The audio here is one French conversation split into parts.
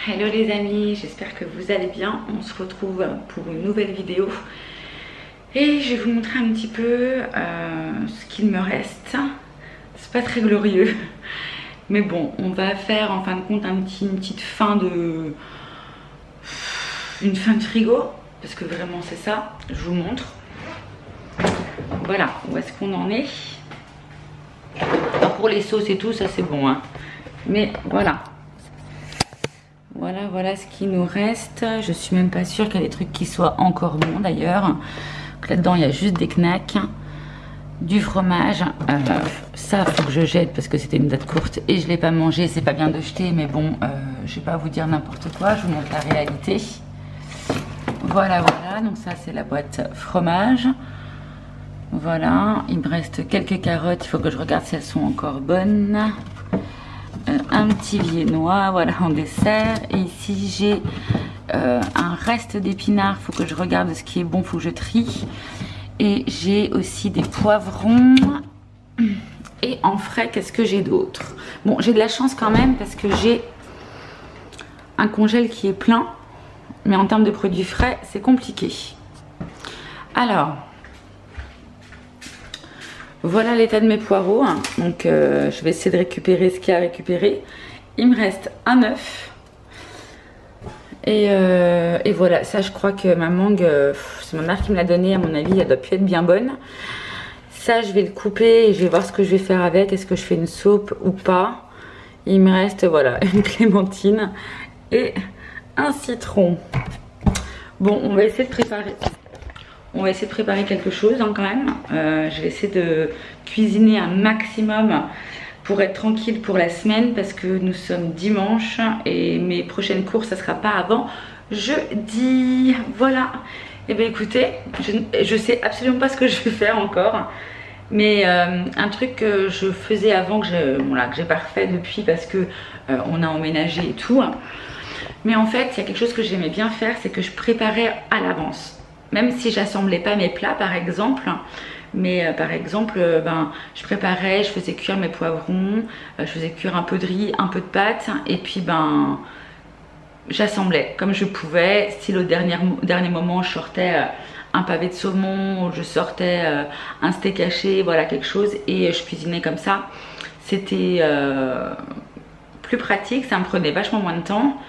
Hello les amis, j'espère que vous allez bien. On se retrouve pour une nouvelle vidéo et je vais vous montrer un petit peu ce qu'il me reste. C'est pas très glorieux, mais bon, on va faire en fin de compte une petite fin de frigo, parce que vraiment c'est ça. Je vous montre. Voilà où est-ce qu'on en est. Alors pour les sauces et tout, ça c'est bon, hein. Mais voilà. Voilà ce qui nous reste. Je suis même pas sûre qu'il y a des trucs qui soient encore bons d'ailleurs. Là-dedans, il y a juste des knacks, du fromage. Ça, faut que je jette parce que c'était une date courte et je l'ai pas mangé. C'est pas bien de jeter, mais bon, je vais pas vous dire n'importe quoi. Je vous montre la réalité. Voilà. Donc ça, c'est la boîte fromage. Voilà. Il me reste quelques carottes. Il faut que je regarde si elles sont encore bonnes. Un petit viennois, voilà, en dessert. Et ici j'ai un reste d'épinards, faut que je regarde ce qui est bon, faut que je trie. Et j'ai aussi des poivrons. Et en frais, qu'est-ce que j'ai d'autre? Bon, j'ai de la chance quand même parce que j'ai un congèle qui est plein, mais en termes de produits frais c'est compliqué. Alors voilà l'état de mes poireaux, hein. Donc je vais essayer de récupérer ce qu'il y a à récupérer. Il me reste un œuf. Et voilà, ça je crois que ma mangue, c'est ma mère qui me l'a donné, à mon avis elle doit plus être bien bonne. Ça je vais le couper et je vais voir ce que je vais faire avec. Est-ce que je fais une soupe ou pas? Il me reste voilà une clémentine et un citron. Bon, on va essayer de préparer. On va essayer de préparer quelque chose hein, quand même. Je vais essayer de cuisiner un maximum pour être tranquille pour la semaine parce que nous sommes dimanche et mes prochaines courses ça sera pas avant jeudi. Voilà. Et bien écoutez, je sais absolument pas ce que je vais faire encore. Mais un truc que je faisais avant que j'ai pas refait depuis parce que on a emménagé et tout. Mais en fait, il y a quelque chose que j'aimais bien faire, c'est que je préparais à l'avance. Même si j'assemblais pas mes plats par exemple, mais par exemple je préparais, je faisais cuire mes poivrons, je faisais cuire un peu de riz, un peu de pâtes et puis j'assemblais comme je pouvais. Si au dernier moment je sortais un pavé de saumon, je sortais un steak haché, voilà quelque chose, et je cuisinais comme ça. C'était plus pratique, ça me prenait vachement moins de temps.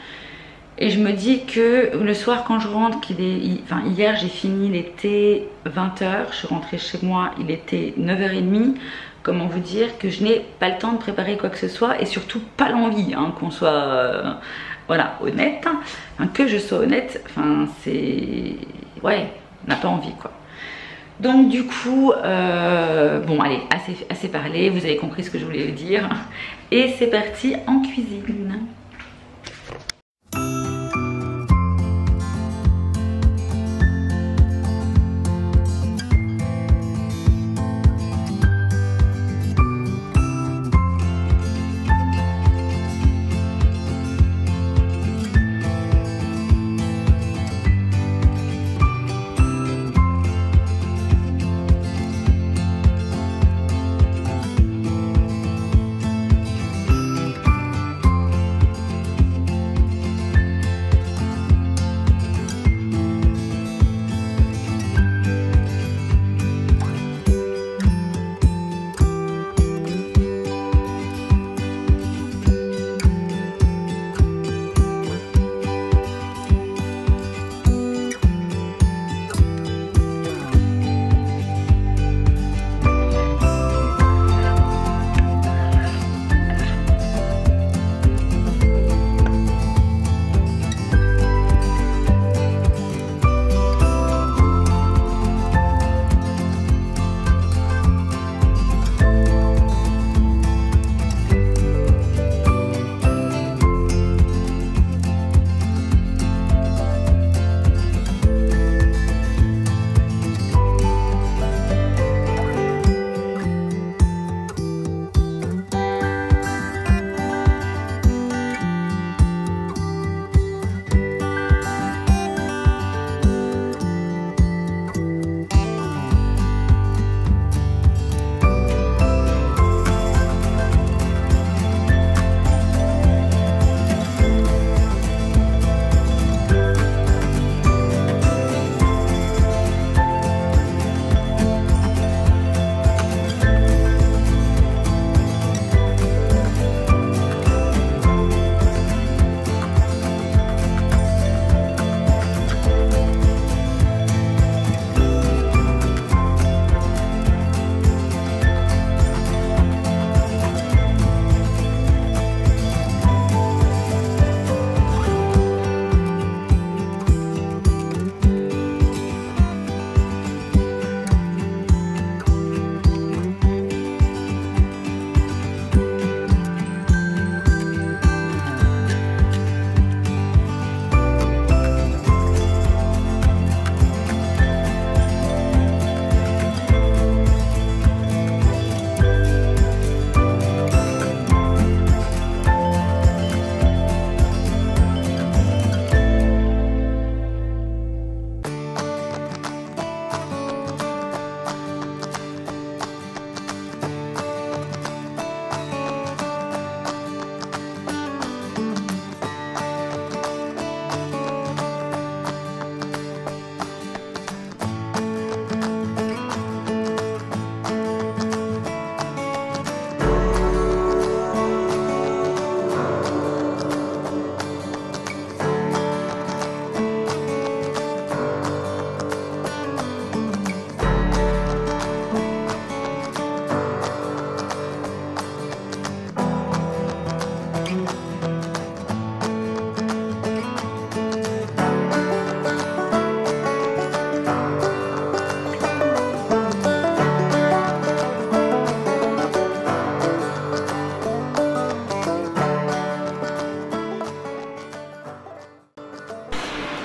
Et je me dis que le soir quand je rentre, hier j'ai fini, il était 20 h, je suis rentrée chez moi, il était 9 h30. Comment vous dire que je n'ai pas le temps de préparer quoi que ce soit et surtout pas l'envie, hein, qu'on soit voilà, honnête, enfin, que je sois honnête, enfin c'est... Ouais, on n'a pas envie quoi. Donc du coup, bon allez, assez parlé, vous avez compris ce que je voulais dire. Et c'est parti en cuisine.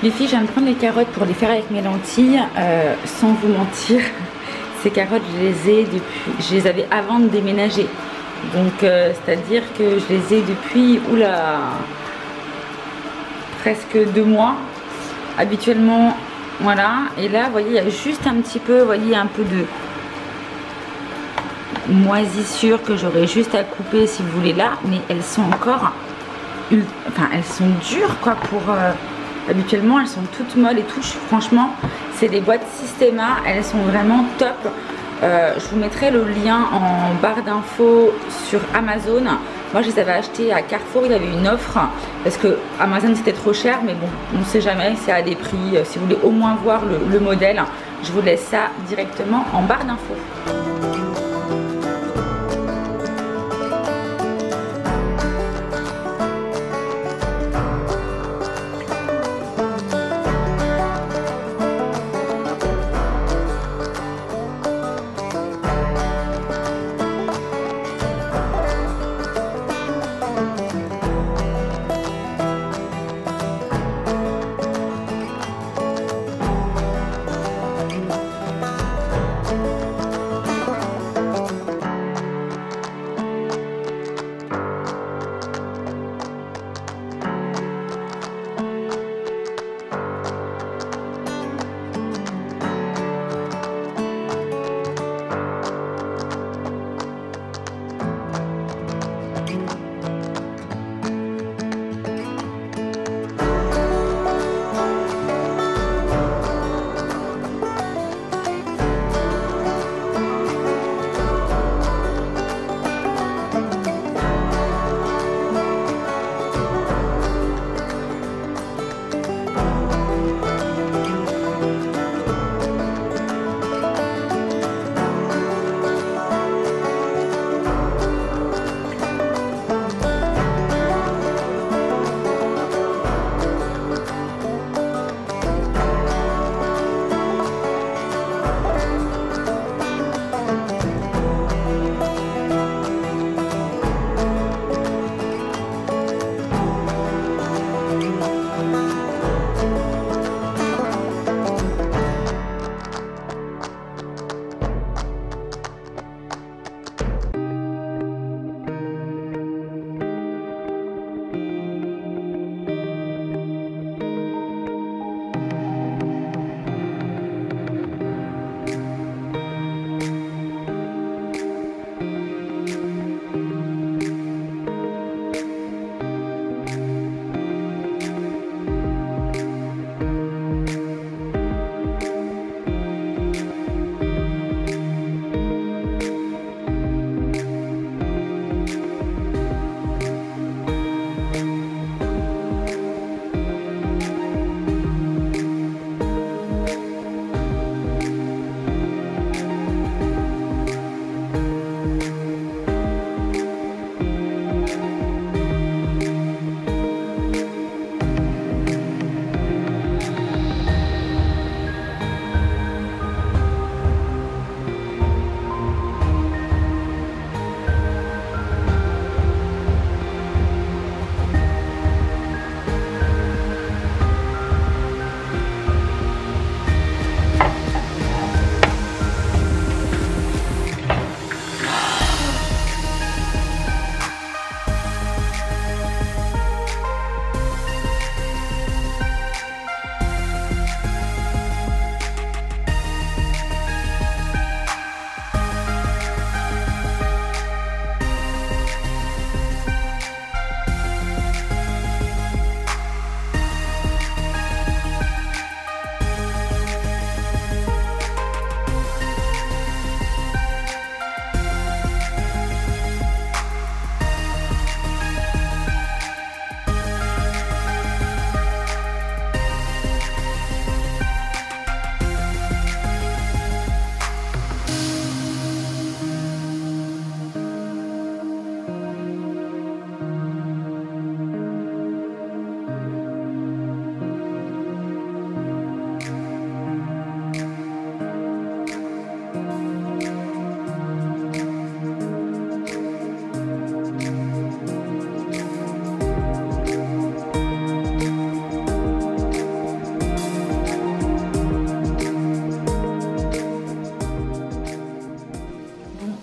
Les filles, je viens de prendre les carottes pour les faire avec mes lentilles. Sans vous mentir, ces carottes, je les avais avant de déménager. Donc, c'est-à-dire que je les ai depuis, oula, presque 2 mois. Habituellement, voilà. Et là, vous voyez, il y a juste un petit peu, vous voyez, un peu de moisissure que j'aurais juste à couper si vous voulez là. Mais elles sont encore, enfin, elles sont dures, quoi, pour... habituellement, elles sont toutes molles et tout. Franchement, c'est des boîtes Systema. Elles sont vraiment top. Je vous mettrai le lien en barre d'infos sur Amazon. Moi, je les avais achetés à Carrefour. Il y avait une offre parce que Amazon c'était trop cher. Mais bon, on ne sait jamais. C'est à des prix. Si vous voulez au moins voir le modèle, je vous laisse ça directement en barre d'infos.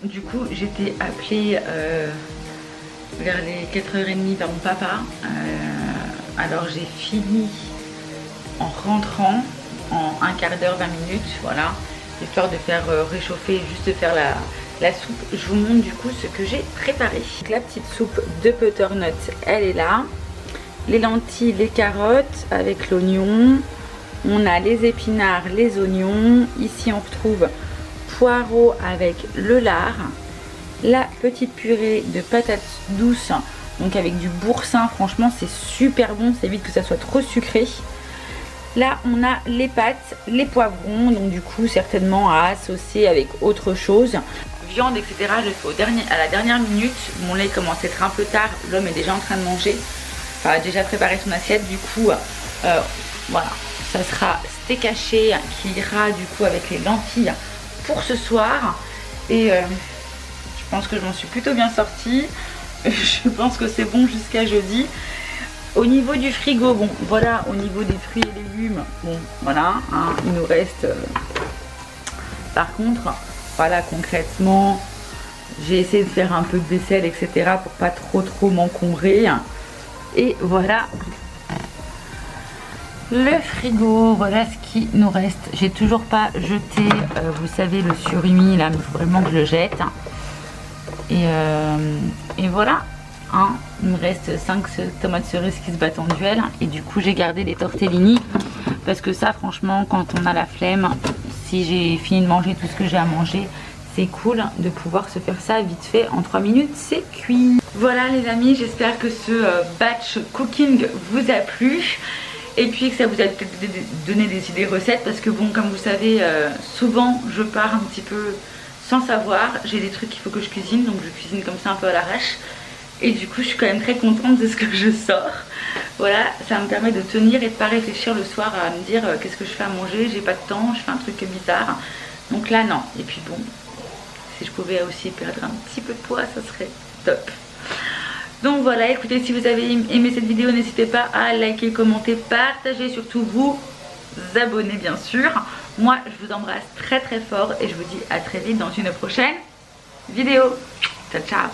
du coup j'étais appelée vers les 4h30 par mon papa. Alors j'ai fini en rentrant en un quart d'heure, 20 minutes, voilà, histoire de faire réchauffer, juste de faire la soupe. Je vous montre du coup ce que j'ai préparé. Donc, la petite soupe de butternut, elle est là. Les lentilles, les carottes avec l'oignon. On a les épinards, les oignons. Ici on retrouve poireaux avec le lard. La petite purée de patates douces, donc avec du boursin. Franchement c'est super bon, ça évite que ça soit trop sucré. Là on a les pâtes, les poivrons, donc du coup certainement à associer avec autre chose. Viande, etc. je le fais à la dernière minute. Mon lait commence à être un peu tard, l'homme est déjà en train de manger, enfin a déjà préparé son assiette. Du coup voilà, ça sera steak haché qui ira du coup avec les lentilles pour ce soir. Et je pense que je m'en suis plutôt bien sortie. Je pense que c'est bon jusqu'à jeudi. Au niveau du frigo, bon voilà, au niveau des fruits et légumes, bon voilà, hein, il nous reste par contre, voilà, concrètement j'ai essayé de faire un peu de vaisselle, etc. pour pas trop m'encombrer. Et voilà le frigo, voilà ce qui nous reste. J'ai toujours pas jeté, vous savez, le surimi là, mais il faut vraiment que je le jette. Et voilà, hein, il me reste 5 tomates cerises qui se battent en duel. Et du coup j'ai gardé les tortellini parce que ça franchement quand on a la flemme, si j'ai fini de manger tout ce que j'ai à manger, c'est cool de pouvoir se faire ça vite fait, en 3 minutes c'est cuit. Voilà les amis, j'espère que ce batch cooking vous a plu. Et puis que ça vous a peut-être donné des idées recettes, parce que bon, comme vous savez, souvent je pars un petit peu sans savoir. J'ai des trucs qu'il faut que je cuisine, donc je cuisine comme ça un peu à l'arrache. Et du coup je suis quand même très contente de ce que je sors. Voilà, ça me permet de tenir et de pas réfléchir le soir à me dire qu'est-ce que je fais à manger, j'ai pas de temps, je fais un truc bizarre. Donc là non, et puis bon, si je pouvais aussi perdre un petit peu de poids, ça serait top. Donc voilà, écoutez, si vous avez aimé cette vidéo, n'hésitez pas à liker, commenter, partager, surtout vous abonner bien sûr. Moi je vous embrasse très fort et je vous dis à très vite dans une prochaine vidéo. Ciao ciao.